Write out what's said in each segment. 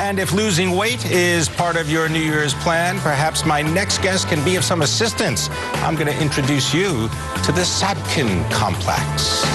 And if losing weight is part of your New Year's plan, perhaps my next guest can be of some assistance. I'm going to introduce you to the Sadkhin complex.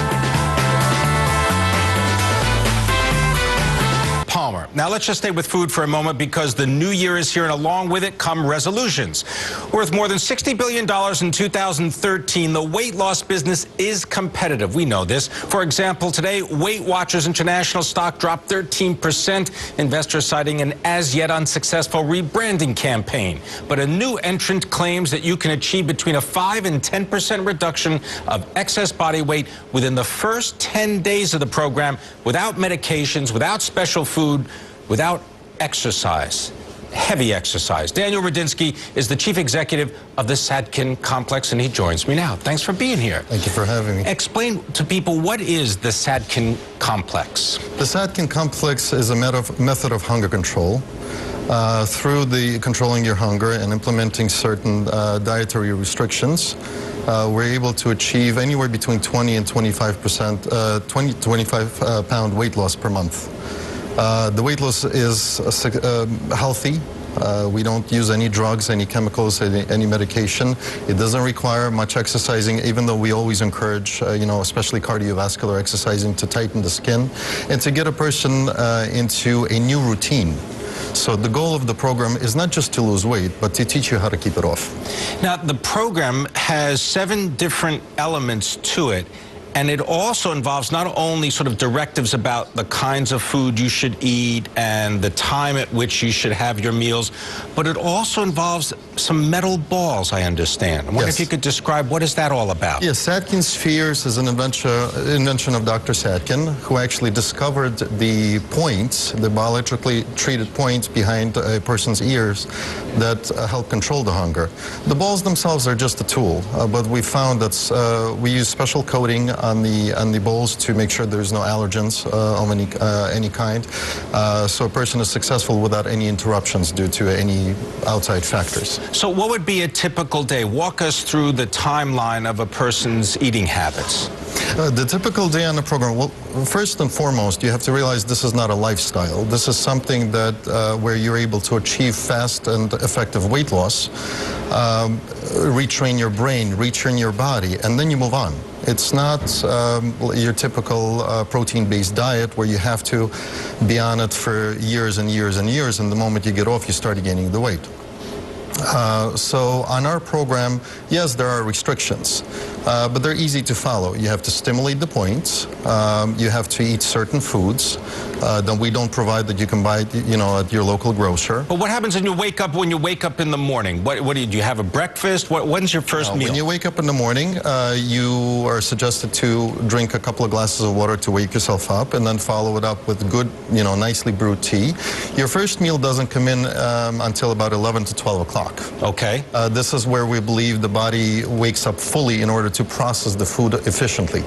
Palmer. Now let's just stay with food for a moment because the new year is here and along with it come resolutions. Worth more than $60 billion in 2013, the weight loss business is competitive. We know this. For example, today, Weight Watchers International stock dropped 13%, investors citing an as-yet unsuccessful rebranding campaign. But a new entrant claims that you can achieve between a 5 and 10% reduction of excess body weight within the first 10 days of the program without medications, without special food, without exercise, heavy exercise. Daniel Radinsky is the chief executive of the Sadkhin complex, and he joins me now. Thanks for being here. Thank you for having me. Explain to people, what is the Sadkhin complex? The Sadkhin complex is a method of hunger control. Through the controlling your hunger and implementing certain dietary restrictions, we're able to achieve anywhere between 20 and 25%, 20 to 25 pound weight loss per month. The weight loss is healthy. We don't use any drugs, any chemicals, any medication. It doesn't require much exercising, even though we always encourage, especially cardiovascular exercising to tighten the skin and to get a person into a new routine. So the goal of the program is not just to lose weight, but to teach you how to keep it off. Now, the program has 7 different elements to it. And it also involves not only sort of directives about the kinds of food you should eat and the time at which you should have your meals, but it also involves some metal balls, I understand. I wonder if you could describe, what is that all about? Yes, Sadkhin spheres is an invention of Dr. Sadkhin, who actually discovered the points, the biologically treated points behind a person's ears that help control the hunger. The balls themselves are just a tool, but we found that we use special coating on the bowls to make sure there's no allergens of any kind, so a person is successful without any interruptions due to any outside factors. So what would be a typical day? Walk us through the timeline of a person's eating habits. The typical day on the program, well, first and foremost, you have to realize this is not a lifestyle. This is something that where you're able to achieve fast and effective weight loss, retrain your brain, retrain your body, and then you move on. It's not your typical protein-based diet where you have to be on it for years and years and years, and the moment you get off, you start gaining the weight. So on our program, yes, there are restrictions, but they're easy to follow. You have to stimulate the points. You have to eat certain foods that we don't provide, that you can buy, at your local grocer. But what happens when you wake up in the morning? What do you have a breakfast? When's your first meal? When you wake up in the morning, you are suggested to drink a couple of glasses of water to wake yourself up, and then follow it up with good, nicely brewed tea. Your first meal doesn't come in until about 11 to 12 o'clock. Okay. This is where we believe the body wakes up fully in order to process the food efficiently.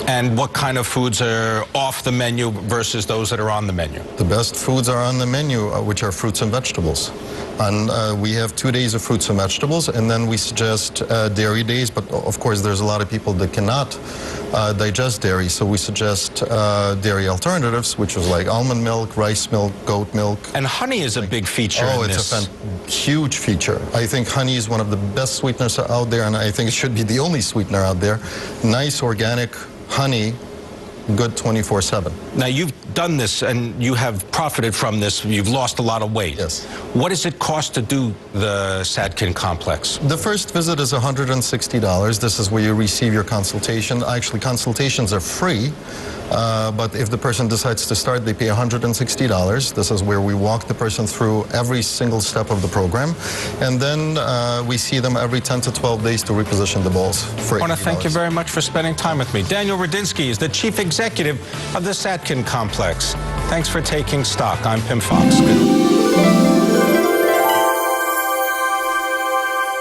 And what kind of foods are off the menu versus those that are on the menu? The best foods are on the menu, which are fruits and vegetables. And we have 2 days of fruits and vegetables, and then we suggest dairy days, but of course there's a lot of people that cannot digest dairy, so we suggest dairy alternatives, which is like almond milk, rice milk, goat milk. And honey is a big feature in this. Oh, it's a huge feature. I think honey is one of the best sweeteners out there, and I think it should be the only sweetener out there. Nice, organic honey, good 24/7. Now, you've done this and you have profited from this. You've lost a lot of weight. Yes. What does it cost to do the Sadkhin complex? The first visit is $160. This is where you receive your consultation. Actually, consultations are free, but if the person decides to start, they pay $160. This is where we walk the person through every single step of the program, and then we see them every 10 to 12 days to reposition the balls for $80. I want to thank you very much for spending time with me. Daniel Radinsky is the chief executive of the Sadkhin complex. Thanks for taking stock. I'm Pim Fox. Good.